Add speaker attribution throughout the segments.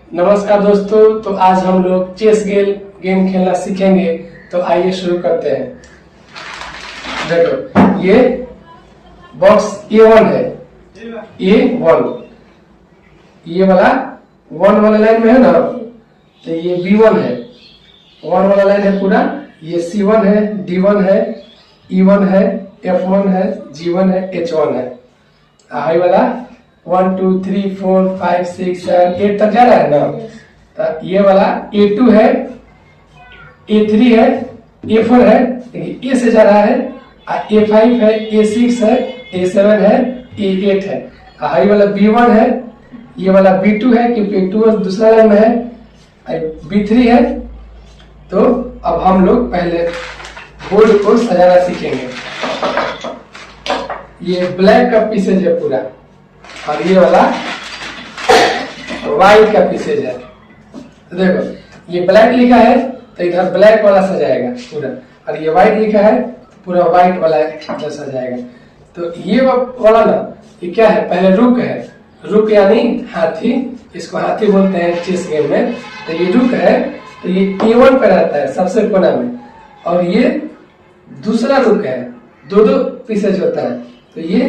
Speaker 1: नमस्कार दोस्तों। तो आज हम लोग चेस गेम खेलना सीखेंगे। तो आइए शुरू करते हैं। देखो ये बॉक्स A1 है, A1 ये वाला 1 वाला लाइन में है ना, तो ये B1 है, 1 वाला लाइन है पूरा। ये C1 है, D1 है, E1 है, F1 है, G1 है, H1 है। हाई वाला 1 2 3 4 5 6 7 8 तक जा रहा है ना। तो ये वाला A2 है, A3 है, A4 है, A से जा रहा है, A5 है, A6 है, A7 है, A8 है। हाई वाला B1 है, ये वाला B2 है क्योंकि B2 दूसरा लाइन में है, B3 है। तो अब हम लोग पहले बोर्ड को सजाना सीखेंगे। ये ब्लैक का पीसेज है पूरा, और ये वाला व्हाइट का पीसेज है। तो देखो ये ब्लैक लिखा है तो इधर ब्लैक वाला सजाएगा पूरा, और ये व्हाइट लिखा है तो पूरा व्हाइट वाला इधर सजाएगा। तो ये वाला ना, ये क्या है, पहले रुक है, रुक यानी हाथी, इसको हाथी बोलते हैं चेस गेम में। तो ये रुक है, तो ये A1 पे रहता है सबसे कोना में, और ये दूसरा रुक है, दो पीसेज होता है, तो ये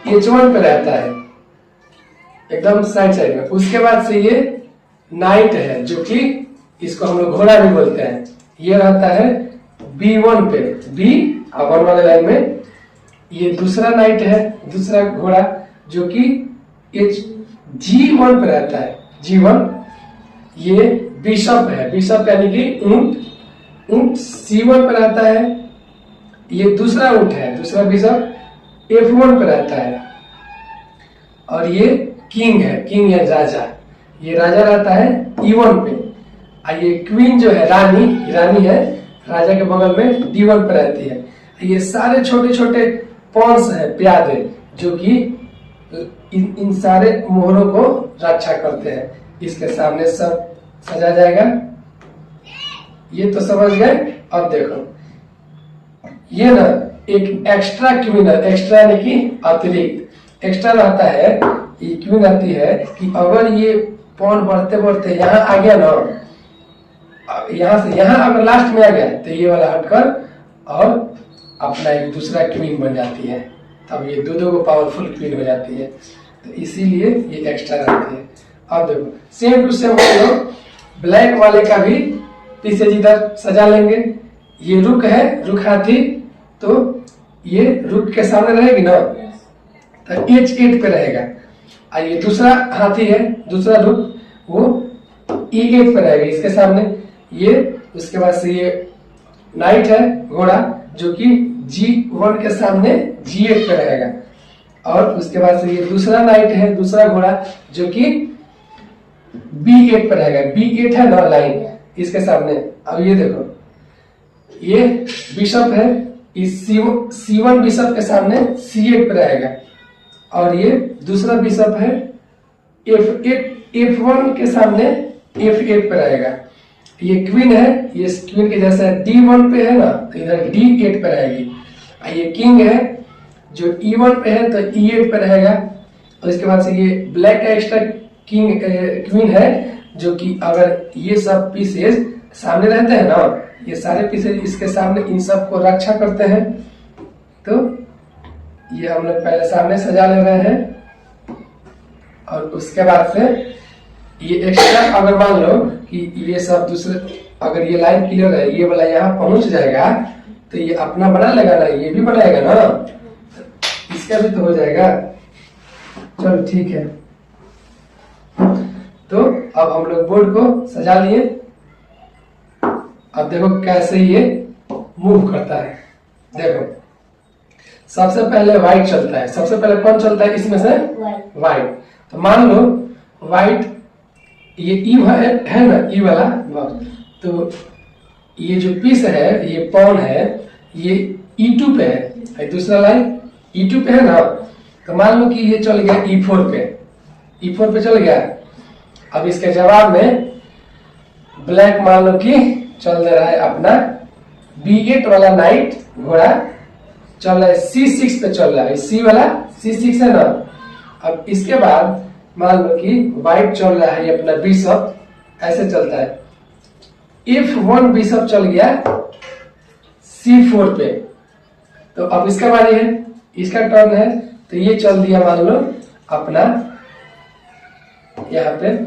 Speaker 1: H1 पे रहता है एकदम साइड में। उसके बाद से ये नाइट है, जो कि इसको हम लोग घोड़ा भी बोलते हैं, ये रहता है B1 पे, B1 वाले लाइन में। ये दूसरा नाइट है, दूसरा घोड़ा, जो कि G1 पे रहता है, G1। ये बिशप है, बिशप यानी कि ऊंट C1 पे रहता है। ये दूसरा ऊंट है, दूसरा बिशप F1 पे रहता है। और ये किंग है, किंग या राजा, ये राजा रहता है E1 पे। और ये क्वीन जो है, रानी है, राजा के बगल में D1 पे रहती है। ये सारे छोटे छोटे पॉन्स है, प्यादे, जो कि इन सारे मोहरों को रक्षा करते हैं। इसके सामने सब सजा जाएगा। ये तो समझ गए। अब देखो ये ना एक एक्स्ट्रा क्वीन है, एक्स्ट्रा यानी कि अतिरिक्त एक्स्ट्रा रहता है। ये क्वीन आती है कि अगर ये पॉन बढ़ते बढ़ते यहाँ आ गया ना, यहाँ से यहाँ अगर लास्ट में आ गया, तो ये वाला हटकर और अपना एक दूसरा क्वीन बन जाती है। तब ये दो को पावरफुल क्वीन हो जाती है। तो इसीलिए ये एक्स्ट्रा रहती है। अब देखो सेम टू सेम हम लोग ब्लैक वाले का भी पीसेज इधर सजा लेंगे। ये रुक है, रुक हाथी, तो ये रुक के सामने रहेगी ना, तो H8 पे रहेगा। और ये दूसरा हाथी है, दूसरा रुक, वो E8 पे रहेगा इसके सामने। ये उसके बाद से ये नाइट है, घोड़ा, जो कि G1 के सामने G8 पे रहेगा। और उसके बाद से ये दूसरा नाइट है, दूसरा घोड़ा, जो कि B8 पे रहेगा। B8 है ना लाइन, इसके सामने। अब ये देखो ये बिशप है, इस C1 बिशप के सामने C8 पे रहेगा। और ये दूसरा बिशप है F1 के सामने F8 पे रहेगा। ये क्वीन है, ये क्वीन के जैसा D1 पे है ना, तो इधर D8 पे रहेगी। ये किंग है जो E1 पे है, तो E8 पे रहेगा। और इसके बाद से ये ब्लैक का एक्स्ट्रा क्वीन है, जो कि अगर ये सब पीसेज सामने रहते हैं ना, ये सारे पीसेज इसके सामने इन सब को रक्षा करते हैं। तो ये हम लोग पहले सामने सजा ले रहे हैं। और उसके बाद से ये एक्स्ट्रा अगर मान लो कि ये सब दूसरे, अगर ये लाइन क्लियर है, ये वाला यहाँ पहुंच जाएगा, तो ये अपना बना लेगा ना, ये भी बनाएगा ना, इसका भी तो हो जाएगा। चलो ठीक है। तो अब हम लोग बोर्ड को सजा लिए। अब देखो कैसे ये मूव करता है। देखो सबसे पहले व्हाइट चलता है। सबसे पहले कौन चलता है इसमें से? व्हाइट। तो मान लो व्हाइट, ये ई है ना, ई वाला, तो ये जो पीस है, ये पॉन है, ये E2 पे है, दूसरा लाइन E2 पे है ना। तो मान लो कि ये चल गया E4 पे, E4 पे चल गया। अब इसके जवाब में ब्लैक मान लो कि चल दे रहा है अपना B8 वाला नाइट, घोड़ा चल रहा है C6 पे, चल रहा है C वाला C6 है ना। अब इसके बाद मान लो कि व्हाइट चल रहा है अपना बिशप ऐसे चलता है। F1 बिशप चल गया C4 पे, तो अब इसका बारी है, इसका टर्न है, तो ये चल दिया मान लो अपना यहाँ पे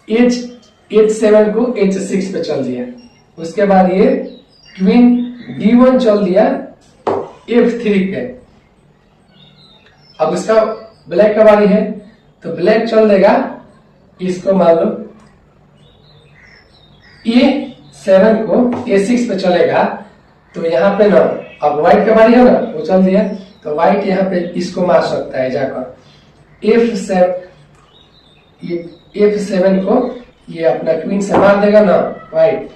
Speaker 1: H7 को H6 पे चल दिया। उसके बाद ये क्वीन D1 चल दिया F3 पे। अब इसका ब्लैक का बारी है, तो ब्लैक चल देगा इसको मान लो A7 को A6 पे चलेगा, तो यहाँ पे ना अब व्हाइट का बारी है ना, वो चल दिया, तो व्हाइट यहाँ पे इसको मार सकता है जाकर F7 को ये अपना क्वीन से मार देगा ना व्हाइट,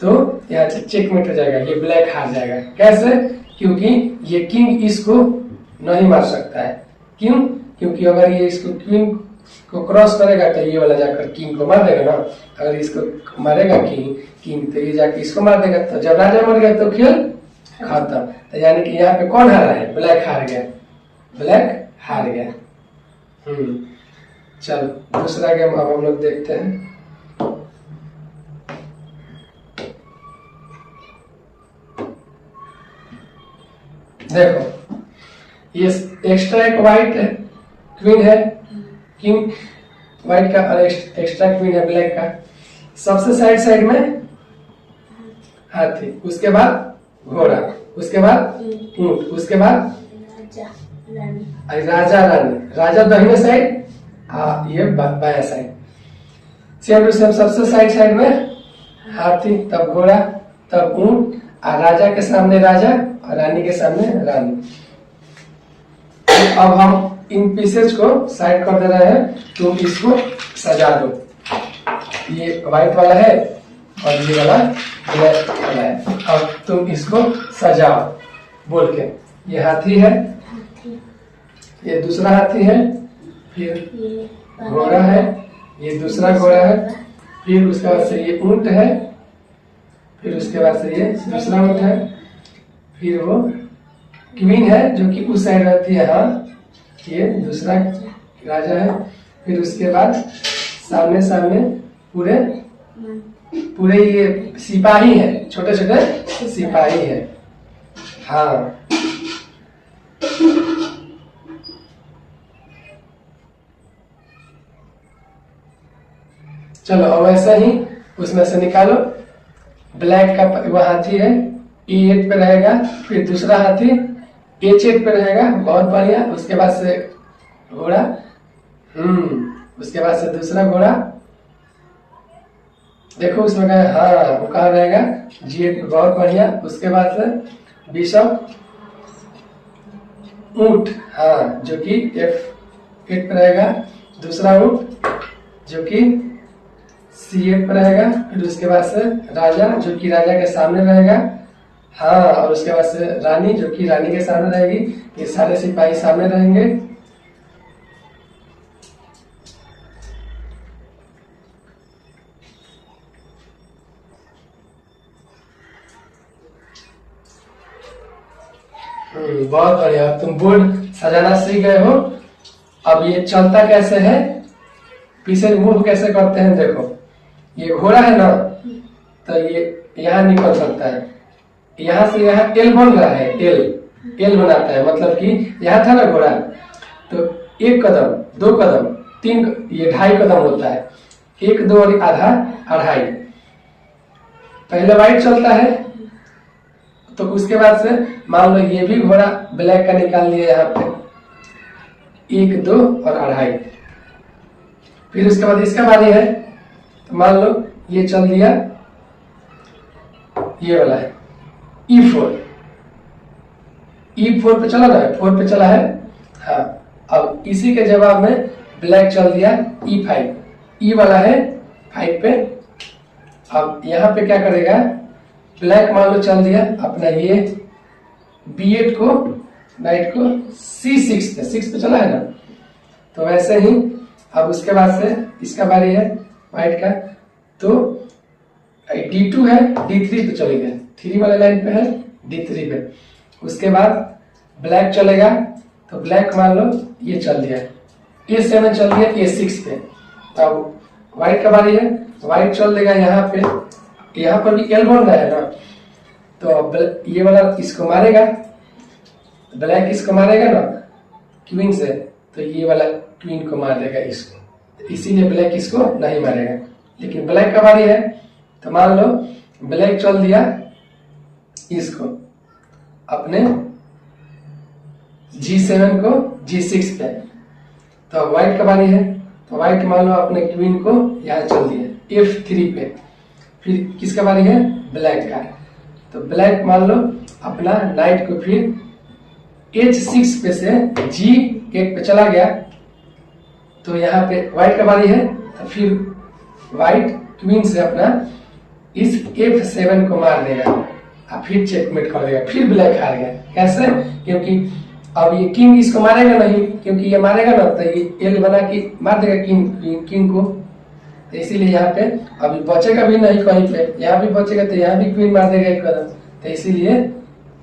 Speaker 1: तो यहाँ से चेकमेट हो जाएगा, ये ब्लैक हार जाएगा। कैसे? क्योंकि ये किंग इसको नहीं मार सकता है। क्यों? क्योंकि अगर ये इसको क्वीन को क्रॉस करेगा तो ये वाला जाकर किंग को मार देगा ना, अगर इसको मारेगा किंग तो ये जाकर इसको मार देगा, तो जब राजा मर गया तो खेल खत्म। तो यानी कि यहाँ पे कौन हारा है? ब्लैक हार गया, ब्लैक हार गया। चल दूसरा गेम अब हम लोग देखते हैं। देखो ये एक्स्ट्रा एक व्हाइट क्वीन है, किंग व्हाइट का, और एक्स्ट्रा क्वीन है ब्लैक का। सबसे साइड में हाथी, उसके बाद घोड़ा, उसके बाद ऊंट, उसके बाद राजा रानी। राजा दाहिने साइड, ये बाया साइड। सेम टू सेम सबसे साइड में हाथी, तब घोड़ा, तब ऊंट, और राजा के सामने राजा और रानी के सामने रानी। अब हम इन पीसेज को साइड कर दे रहे हैं, तुम इसको सजा दो। ये व्हाइट वाला है और ये वाला ब्लैक वाला है, अब तुम इसको सजाओ बोल के। ये हाथी है, ये दूसरा हाथी है, फिर घोड़ा है, ये दूसरा घोड़ा है, फिर उसके बाद से ये ऊंट है, फिर उसके बाद से ये दूसरा ऊंट है, फिर वो क्वीन है जो कि उस साइड रहती है, हाँ ये दूसरा राजा है, फिर उसके बाद सामने पूरे ये सिपाही है, छोटे छोटे सिपाही है। हाँ चलो अब ऐसा ही उसमें से निकालो। ब्लैक का वह हाथी है, E8 पे रहेगा, फिर दूसरा हाथी H8 पे रहेगा, बहुत बढ़िया। उसके बाद से घोड़ा, उसके बाद से दूसरा घोड़ा, देखो उसमें कहा, हाँ वो कहाँ रहेगा G8, बहुत बढ़िया। उसके बाद से बिशप ऊंट, हाँ जो कि F8 पे रहेगा, दूसरा ऊंट जो कि C8 पे रहेगा, फिर उसके बाद से राजा जो कि राजा के सामने रहेगा, हाँ और उसके बाद से रानी जो कि रानी के सामने रहेगी। ये सारे सिपाही सामने रहेंगे। बहुत बढ़िया, तुम बोर्ड सजाना सीख गए हो। अब ये चलता कैसे है, पीछे मूव कैसे करते हैं, देखो ये घोड़ा है ना, तो ये यहाँ निकल सकता है, यहाँ से यहाँ एल बन रहा है, एल बनाता है, मतलब कि यहाँ था ना घोड़ा, तो 1 कदम 2 कदम 3, ये 2.5 कदम होता है, 1 2 और आधा 2.5। पहले व्हाइट चलता है, तो उसके बाद से मान लो ये भी घोड़ा ब्लैक का निकाल लिया यहाँ पे, 1 2 और 2.5। फिर उसके बाद इसका बारी है, तो मान लो ये चल दिया, ये वाला है E4 पे चला ना, 4 पे चला है, हाँ। अब इसी के जवाब में ब्लैक चल दिया E5, E वाला है 5 पे। अब यहाँ पे क्या करेगा, ब्लैक मान लो चल दिया अपना ये B8 को, नाइट को C6 पे, 6 पे चला है ना, तो वैसे ही अब उसके बाद से इसका बारी है व्हाइट का, तो D2 है, D3 पे चलेगा, 3 वाले लाइन पे है, D3 पे। उसके बाद ब्लैक चलेगा, तो ब्लैक मान लो ये चल दिया, A7 चल दिया A6 पे, तब व्हाइट का बारी है, व्हाइट चल देगा यहाँ पे, यहाँ पर भी एल बन रहा है ना, तो ये वाला इसको मारेगा, ब्लैक इसको मारेगा ना क्वीन से, तो ये वाला क्वीन को मार देगा इसको, तो इसीलिए ब्लैक इसको नहीं मारेगा। लेकिन ब्लैक का बारी है, तो मान लो ब्लैक चल दिया इसको अपने G7 को G6 पे, तो व्हाइट का बारी है, तो व्हाइट मान लो अपने क्वीन को यहाँ चल दिया F3 पे। फिर किसका बारी है? ब्लैक का। तो ब्लैक मान लो अपना नाइट को फिर H6 पे से G8 पे चला गया, तो यहाँ पे व्हाइट का बारी है, तो फिर व्हाइट क्वीन से अपना इस F7 को मार देगा और फिर चेकमेट कर देगा, फिर ब्लैक हार गया। कैसे? क्योंकि अब ये किंग इसको मारेगा नहीं, क्योंकि ये मारेगा ना तो ये एल बना के मार देगा किंग को, तो इसीलिए यहाँ पे अभी बचेगा भी नहीं कहीं पे, यहाँ भी बचेगा तो यहाँ भी क्वीन मार देगा एक कदम, तो इसीलिए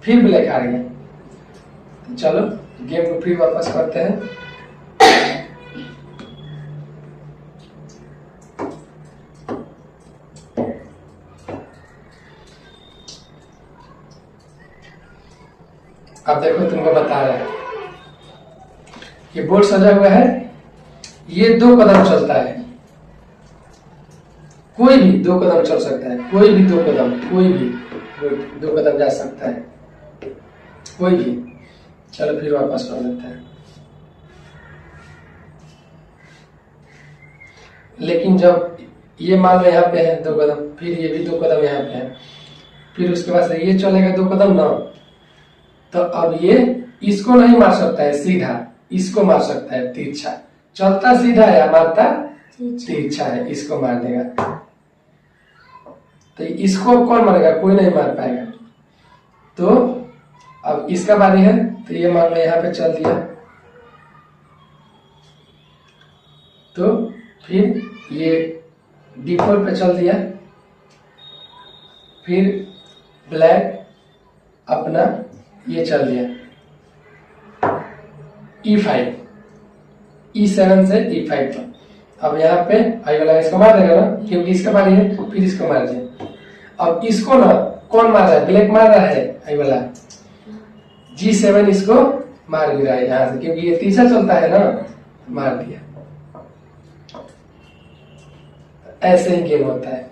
Speaker 1: फिर ब्लैक हार गया। तो चलो गेम को फिर वापस करते हैं। अब देखो तुमको बता रहा है, ये बोर्ड सजा हुआ है, ये 2 कदम चलता है, कोई भी 2 कदम चल सकता है, कोई भी 2 कदम, कोई भी 2 कदम जा सकता है, कोई भी। चलो फिर वापस कर लेते हैं। लेकिन जब ये मान लो यहाँ पे है 2 कदम, फिर ये भी 2 कदम यहाँ पे है, फिर उसके बाद से ये चलेगा 2 कदम ना, तो अब ये इसको नहीं मार सकता है सीधा, इसको मार सकता है तिरछा। चलता सीधा है, मारता तिरछा है, इसको मार देगा। तो इसको कौन मारेगा? कोई नहीं मार पाएगा। तो अब इसका बारी है, तो ये मान लो यहाँ पे चल दिया, तो फिर ये D4 पे चल दिया, फिर ब्लैक अपना ये चल दिया E5, E7 से E5 पर। अब यहाँ पे आई वाला इसको मार देगा ना, क्योंकि इसका बारी है, फिर इसको मार दिया। अब इसको ना कौन मार रहा है? ब्लैक मार रहा है, आई वाला G7 इसको मार भी रहा है यहाँ से, क्योंकि ये तीसरा चलता है ना, मार दिया। ऐसे ही गेम होता है।